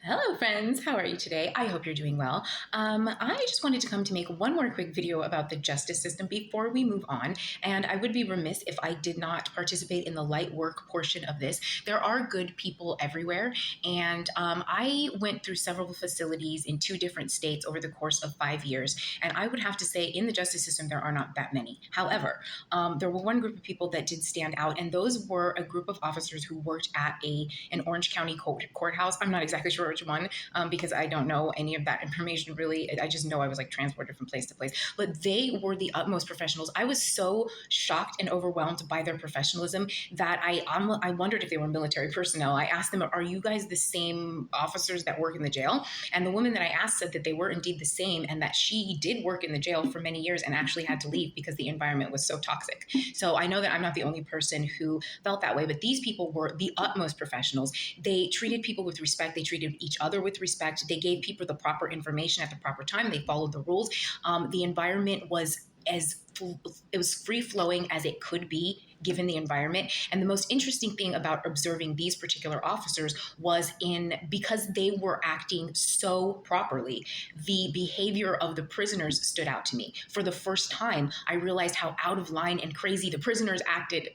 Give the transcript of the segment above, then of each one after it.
Hello, friends. How are you today? I hope you're doing well. I just wanted to come to make one more quick video about the justice system before we move on. And I would be remiss if I did not participate in the light work portion of this. There are good people everywhere. And I went through several facilities in two different states over the course of 5 years. And I would have to say, in the justice system, there are not that many. However, there were one group of people that did stand out, and those were a group of officers who worked at an Orange County courthouse. I'm not exactly sure which one, because I don't know any of that information really. I just know I was like transported from place to place. But they were the utmost professionals. I was so shocked and overwhelmed by their professionalism that I wondered if they were military personnel. I asked them, "Are you guys the same officers that work in the jail?" And the woman that I asked said that they were indeed the same, and that she did work in the jail for many years and actually had to leave because the environment was so toxic. So I know that I'm not the only person who felt that way, but these people were the utmost professionals. They treated people with respect. They treated each other with respect. They gave people the proper information at the proper time. They followed the rules. The environment was as it was free flowing as it could be given the environment. And the most interesting thing about observing these particular officers was because they were acting so properly, the behavior of the prisoners stood out to me. For the first time, I realized how out of line and crazy the prisoners acted,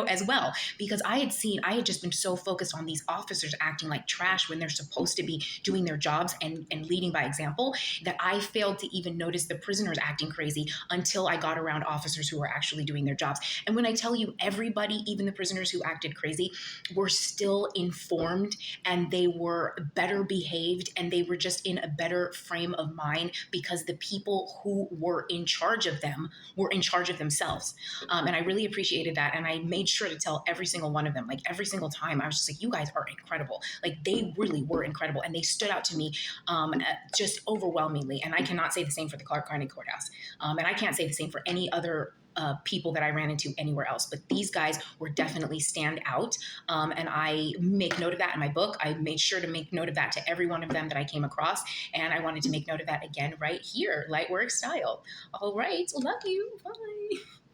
as well, because I had just been so focused on these officers acting like trash when they're supposed to be doing their jobs and leading by example, that I failed to even notice the prisoners acting crazy until I got around officers who were actually doing their jobs. And when I tell you, everybody, even the prisoners who acted crazy, were still informed, and they were better behaved, and they were just in a better frame of mind because the people who were in charge of them were in charge of themselves. And I really appreciated that. And I made sure to tell every single one of them, like every single time, I was just like, you guys are incredible. Like they really were incredible. And they stood out to me just overwhelmingly. And I cannot say the same for the Clark County Courthouse. And I can't say the same for any other people that I ran into anywhere else. But these guys were definitely stand out. And I make note of that in my book. I made sure to make note of that to every one of them that I came across. And I wanted to make note of that again right here, Lightwork Style. All right. Love you. Bye.